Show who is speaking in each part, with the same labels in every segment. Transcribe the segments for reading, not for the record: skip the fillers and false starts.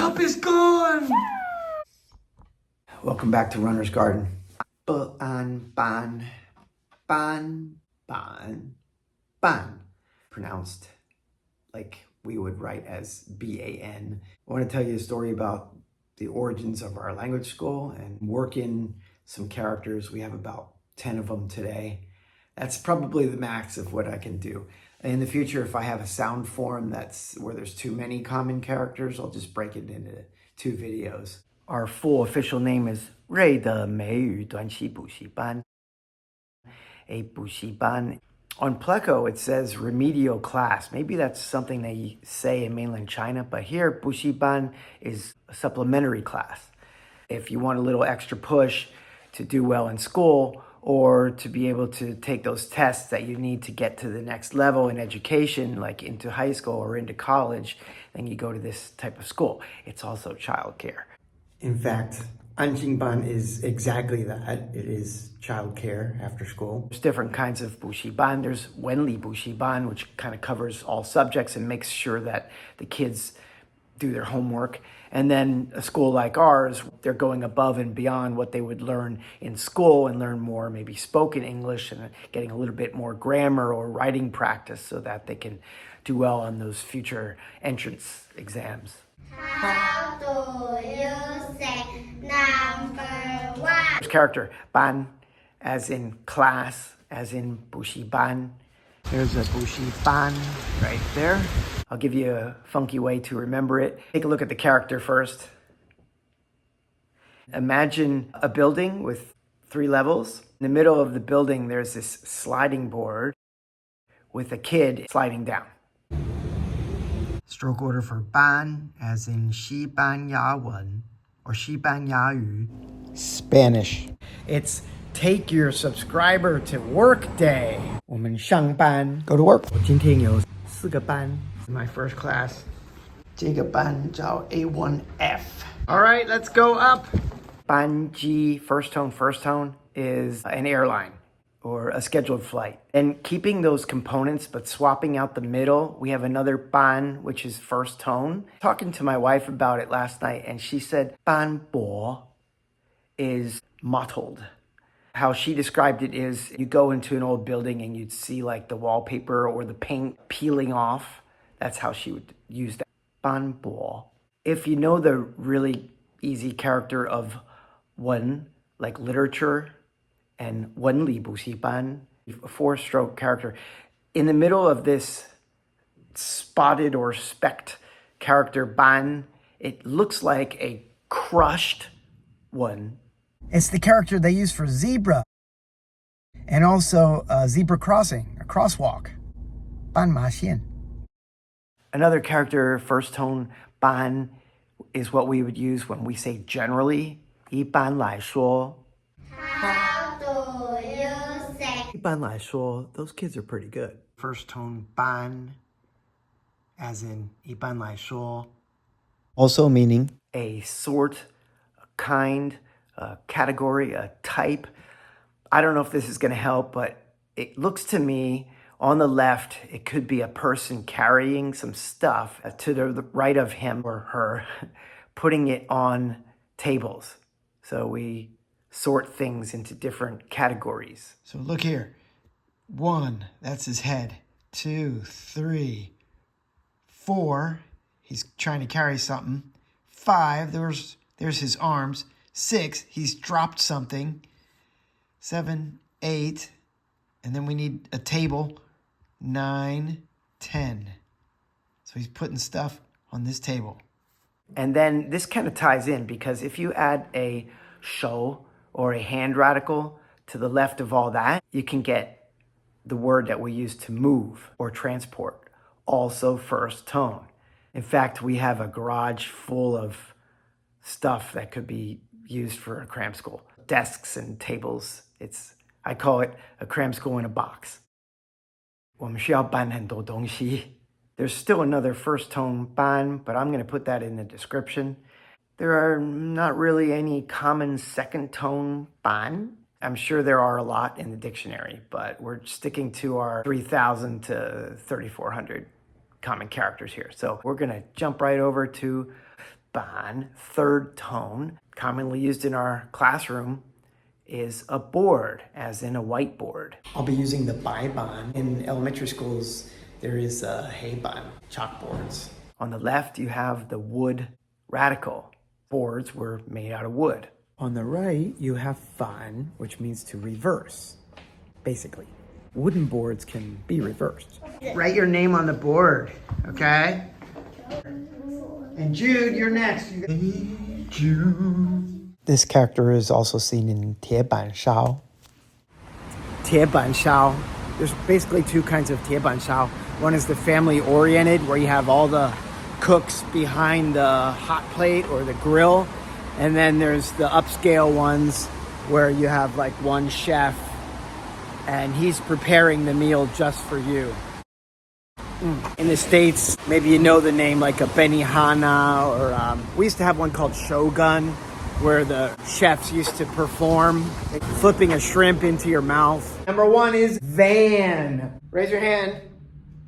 Speaker 1: cup is gone! Welcome back to Runner's Garden. Ban, ban, ban, ban, ban. Pronounced like we would write as B-A-N. I want to tell you a story about the origins of our language school and work in some characters. We have about 10 of them today. That's probably the max of what I can do. In the future, if I have a sound form that's where there's too many common characters, I'll just break it into 2 videos. Our full official name is 瑞的美语短期补习班, a 补习班. On Pleco, it says remedial class. Maybe that's something they say in mainland China, but here, 补习班 is a supplementary class. If you want a little extra push to do well in school, or to be able to take those tests that you need to get to the next level in education, like into high school or into college, then you go to this type of school. It's also childcare. In fact, Anjingban is exactly that. It is childcare after school. There's different kinds of 补习班. There's Wenli 补习班, which kind of covers all subjects and makes sure that the kids do their homework. And then a school like ours, they're going above and beyond what they would learn in school and learn more maybe spoken English and getting a little bit more grammar or writing practice so that they can do well on those future entrance exams.
Speaker 2: How do you say number 1?
Speaker 1: There's character, ban, as in class, as in 补习班. There's a 补习班 right there. I'll give you a funky way to remember it. Take a look at the character first. Imagine a building with 3 levels. In the middle of the building, there's this sliding board with a kid sliding down. Stroke order for 班, as in 西班牙文 or 西班牙语. Spanish. It's take your subscriber to work day. 我们上班 go to work. 我今天有4个班 my first class. 这个班叫 A1F. All right, let's go up. 班机 first tone is an airline or a scheduled flight. And keeping those components but swapping out the middle, we have another ban, which is first tone. Talking to my wife about it last night, and she said 斑驳 is mottled. How she described it is you go into an old building and you'd see like the wallpaper or the paint peeling off. That's how she would use that. 斑驳. If you know the really easy character of 文, like literature, and 文理补习班, a 4-stroke character, in the middle of this spotted or specked character 班, it looks like a crushed 文. It's the character they use for zebra and also zebra crossing, a crosswalk. 斑马线. Another character, first tone, 班, is what we would use when we say generally. 一般来说.
Speaker 2: How do you say
Speaker 1: 一般来说, those kids are pretty good. First tone, 班, as in 一般来说. Also meaning a sort, a kind, a category, a type. I don't know if this is going to help, but it looks to me on the left, it could be a person carrying some stuff. To the right of him or her, putting it on tables. So we sort things into different categories. So look here. 1, that's his head. 2, 3, 4, he's trying to carry something. 5, there's his arms. 6, he's dropped something. 7, 8, and then we need a table. 9, 10. So he's putting stuff on this table. And then this kind of ties in because if you add a shou or a hand radical to the left of all that, you can get the word that we use to move or transport, also first tone. In fact, we have a garage full of stuff that could be used for a cram school. Desks and tables. I call it a cram school in a box. 我们需要搬很多东西. There's still another first tone 搬, but I'm going to put that in the description. There are not really any common second tone 搬. I'm sure there are a lot in the dictionary, but we're sticking to our 3,000 to 3,400 common characters here. So we're going to jump right over to ban, third tone, commonly used in our classroom, is a board, as in a whiteboard. I'll be using the bai ban. In elementary schools, there is a hei ban, chalkboards. On the left, you have the wood radical. Boards were made out of wood. On the right, you have fan, which means to reverse, basically. Wooden boards can be reversed. Write your name on the board, okay? And Jude, you're next. Hey, Jude. This character is also seen in 铁板烧. 铁板烧. There's basically two kinds of 铁板烧. One is the family-oriented, where you have all the cooks behind the hot plate or the grill. And then there's the upscale ones, where you have like one chef, and he's preparing the meal just for you. In the States, maybe you know the name like a Benihana, or we used to have one called Shogun, where the chefs used to perform flipping a shrimp into your mouth. Number one is van. Raise your hand.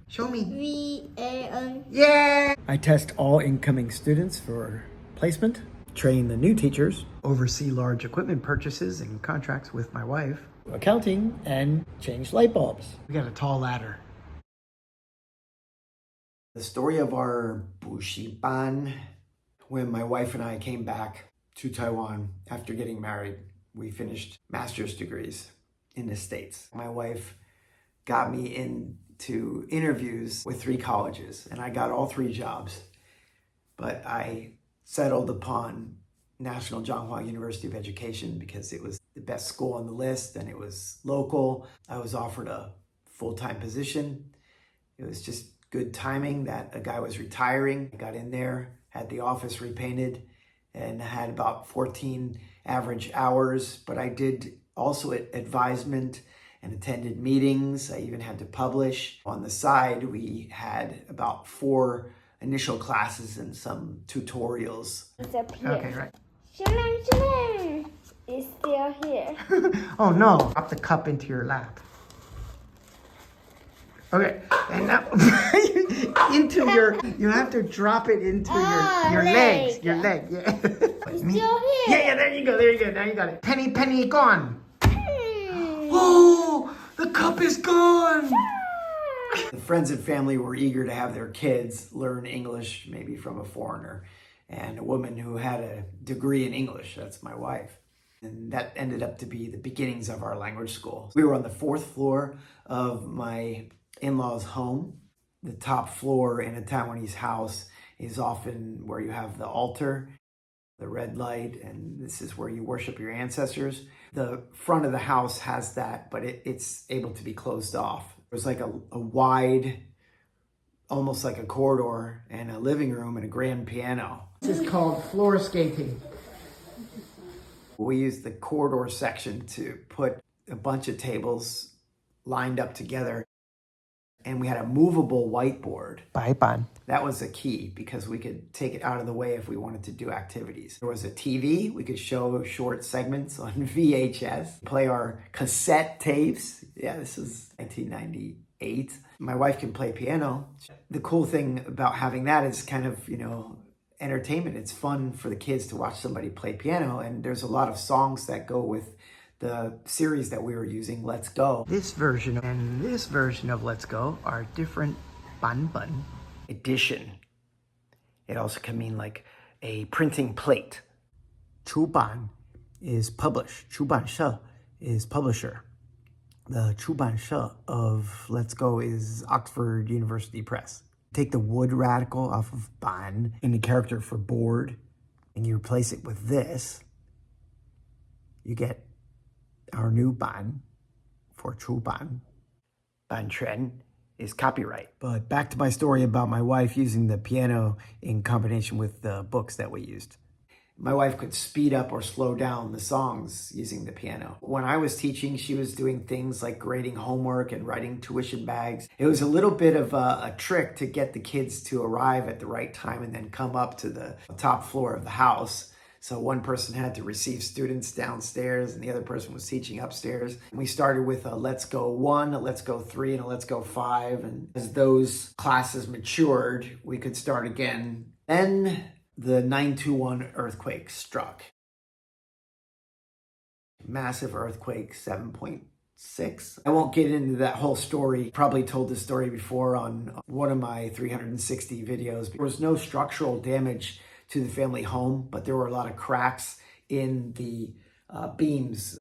Speaker 1: Show me.
Speaker 2: V-A-N.
Speaker 1: Yeah! I test all incoming students for placement, train the new teachers, oversee large equipment purchases and contracts with my wife, accounting, and change light bulbs. We got a tall ladder. The story of our Bushiban, when my wife and I came back to Taiwan after getting married, we finished master's degrees in the States. My wife got me into interviews with 3 colleges, and I got all 3 jobs. But I settled upon National Zhonghua University of Education because it was the best school on the list and it was local. I was offered a full-time position. It was just good timing that a guy was retiring. I got in there, had the office repainted, and had about 14 average hours. But I did also advisement and attended meetings. I even had to publish. On the side, we had about 4 initial classes and some tutorials.
Speaker 2: It's up here.
Speaker 1: Okay, right.
Speaker 2: Shimon, it's still here.
Speaker 1: Oh no, drop the cup into your lap. Okay, and now you have to drop it into your legs.
Speaker 2: leg.
Speaker 1: Your leg, yeah.
Speaker 2: It's still here.
Speaker 1: Yeah, there you go. Now you got it. Penny, gone. Oh, the cup is gone. The friends and family were eager to have their kids learn English, maybe from a foreigner, and a woman who had a degree in English. That's my wife. And that ended up to be the beginnings of our language school. We were on the 4th floor of my in-laws' home. The top floor in a Taiwanese house is often where you have the altar, the red light, and this is where you worship your ancestors. The front of the house has that, but it's able to be closed off. There's like a wide, almost like a corridor, and a living room and a grand piano. This is called floor skating. We used the corridor section to put a bunch of tables lined up together. And we had a movable whiteboard. Baiban. That was a key because we could take it out of the way if we wanted to do activities. There was a TV. We could show short segments on VHS, play our cassette tapes. Yeah, this is 1998. My wife can play piano. The cool thing about having that is kind of, entertainment. It's fun for the kids to watch somebody play piano. And there's a lot of songs that go with the series that we were using, Let's Go. This version and this version of Let's Go are different banban edition. It also can mean like a printing plate. Chuban is publish. Chuban she is publisher. The Chuban she of Let's Go is Oxford University Press. Take the wood radical off of ban in the character for board, and you replace it with this. You get our new ban for Chuban. Banquan is copyright. But back to my story about my wife using the piano in combination with the books that we used. My wife could speed up or slow down the songs using the piano. When I was teaching, she was doing things like grading homework and writing tuition bags. It was a little bit of a trick to get the kids to arrive at the right time and then come up to the top floor of the house. So one person had to receive students downstairs and the other person was teaching upstairs. We started with a Let's Go 1, a Let's Go 3, and a Let's Go 5. And as those classes matured, we could start again. Then the 9/21 earthquake struck. Massive earthquake, 7.6. I won't get into that whole story. Probably told this story before on one of my 360 videos. There was no structural damage to the family home, but there were a lot of cracks in the beams.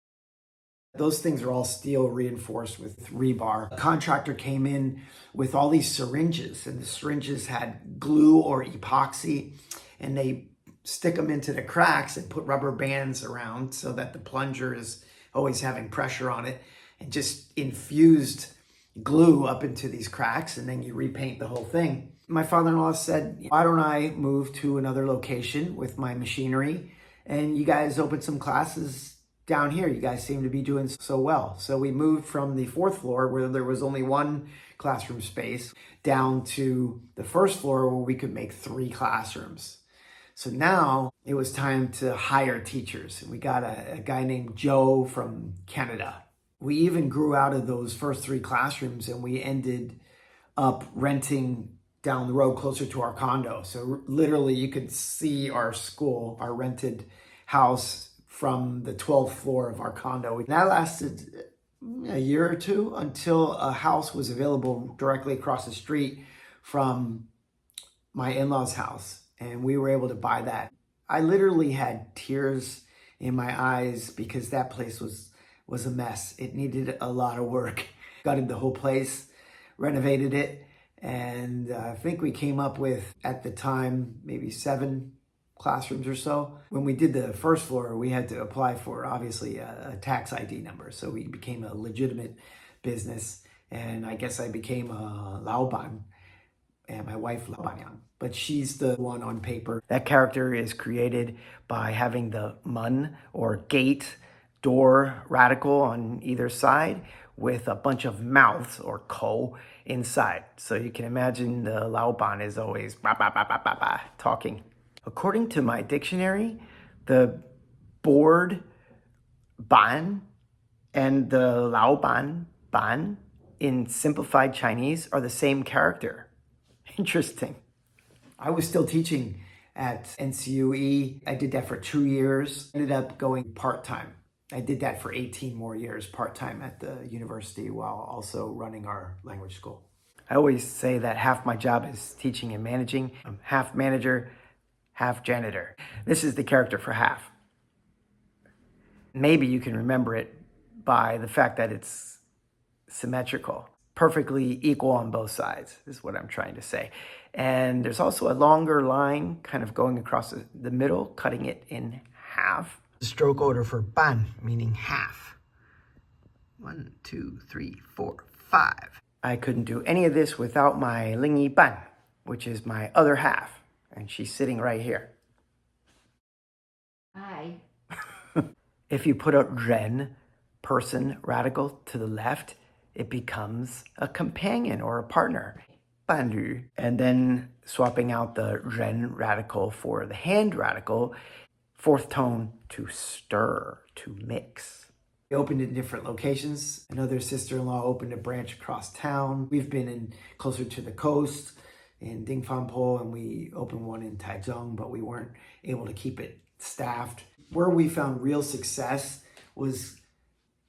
Speaker 1: Those things are all steel reinforced with rebar. A contractor came in with all these syringes, and the syringes had glue or epoxy, and they stick them into the cracks and put rubber bands around so that the plunger is always having pressure on it, and just infused glue up into these cracks, and then you repaint the whole thing. My father-in-law said, why don't I move to another location with my machinery and you guys open some classes down here? You guys seem to be doing so well. So we moved from the 4th floor where there was only one classroom space down to the 1st floor where we could make 3 classrooms. So now it was time to hire teachers. We got a guy named Joe from Canada. We even grew out of those first 3 classrooms and we ended up renting down the road closer to our condo. So literally you could see our school, our rented house from the 12th floor of our condo. That lasted a year or 2 until a house was available directly across the street from my in-laws' house. And we were able to buy that. I literally had tears in my eyes because that place was a mess. It needed a lot of work. Gutted the whole place, renovated it, and I think we came up with, at the time, maybe 7 classrooms or so. When we did the 1st floor, we had to apply for, obviously, a tax ID number. So we became a legitimate business. And I guess I became a laoban, and my wife, laobanyan. But she's the one on paper. That character is created by having the mun, or gate, door radical on either side with a bunch of mouths, or kou, inside. So you can imagine the laoban is always bah, bah, bah, bah, bah, bah, talking. According to my dictionary, the board ban and the laoban ban in simplified Chinese are the same character. Interesting. I was still teaching at NCUE. I did that for 2 years. Ended up going part-time. I did that for 18 more years part-time at the university while also running our language school. I always say that half my job is teaching and managing. I'm half manager, half janitor. This is the character for half. Maybe you can remember it by the fact that it's symmetrical, perfectly equal on both sides, is what I'm trying to say. And there's also a longer line kind of going across the middle, cutting it in half. The stroke order for ban, meaning half. 1, 2, 3, 4, 5. I couldn't do any of this without my lingi ban, which is my other half. And she's sitting right here.
Speaker 2: Hi.
Speaker 1: If you put a ren, person, radical, to the left, it becomes a companion or a partner, 伴侣. And then swapping out the ren radical for the hand radical, 4th tone, to stir, to mix. We opened in different locations. Another sister-in-law opened a branch across town. We've been in closer to the coast in Dingfanpo, and we opened one in Taichung, but we weren't able to keep it staffed. Where we found real success was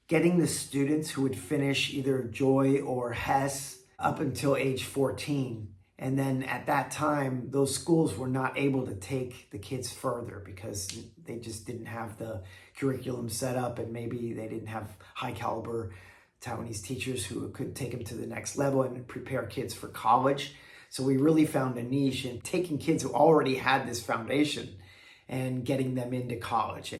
Speaker 1: getting the students who would finish either Joy or Hess up until age 14. And then at that time, those schools were not able to take the kids further because they just didn't have the curriculum set up, and maybe they didn't have high caliber Taiwanese teachers who could take them to the next level and prepare kids for college. So we really found a niche in taking kids who already had this foundation and getting them into college.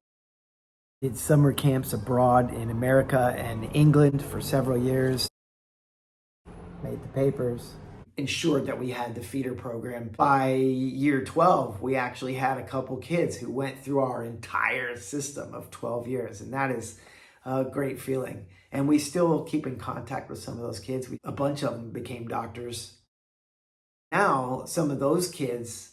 Speaker 1: Did summer camps abroad in America and England for several years. Made the papers. Ensured that we had the feeder program. By year 12, we actually had a couple kids who went through our entire system of 12 years. And that is a great feeling. And we still keep in contact with some of those kids. A bunch of them became doctors. Now, some of those kids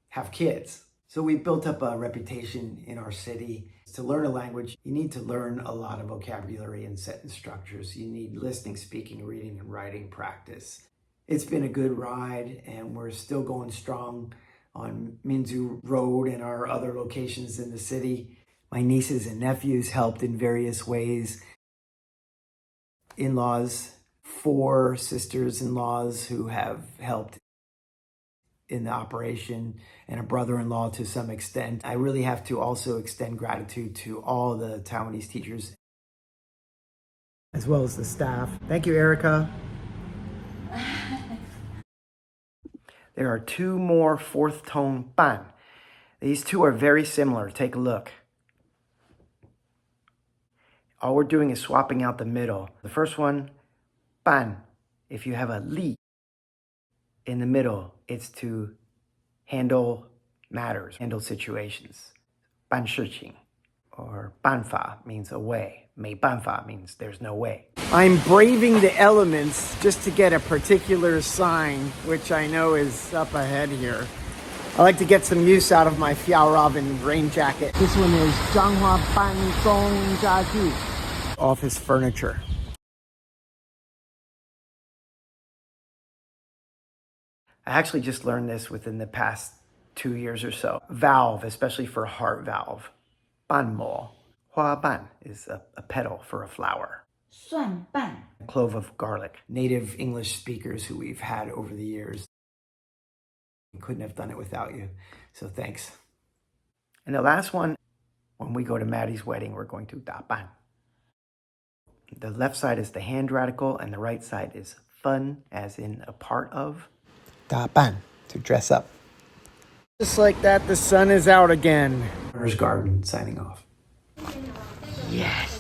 Speaker 1: have kids. So we built up a reputation in our city. To learn a language, you need to learn a lot of vocabulary and sentence structures. You need listening, speaking, reading, and writing practice. It's been a good ride, and we're still going strong. on Minzu Road and our other locations in the city. My nieces and nephews helped in various ways. In-laws, 4 sisters-in-laws who have helped in the operation, and a brother-in-law to some extent. I really have to also extend gratitude to all the Taiwanese teachers, as well as the staff. Thank you, Erica. There are 2 more 4th tone ban. These 2 are very similar. Take a look. All we're doing is swapping out the middle. The first one, ban. If you have a li in the middle, it's to handle matters, handle situations. 办事情. Or 办法 means away. 没办法 means there's no way. I'm braving the elements just to get a particular sign, which I know is up ahead here. I like to get some use out of my Fiao Robin rain jacket. This one is Zhanghua Bangong Jiaju, office furniture. I actually just learned this within the past 2 years or so. Valve, especially for heart valve. 瓣膜. Hua ban is a petal for a flower.
Speaker 3: 蒜瓣.
Speaker 1: A clove of garlic. Native English speakers who we've had over the years. Couldn't have done it without you, so thanks. And the last one, when we go to Maddie's wedding, we're going to 打扮. The left side is the hand radical, and the right side is fun, as in a part of. 打扮, to dress up. Just like that, the sun is out again. Garden signing off.
Speaker 3: Yes.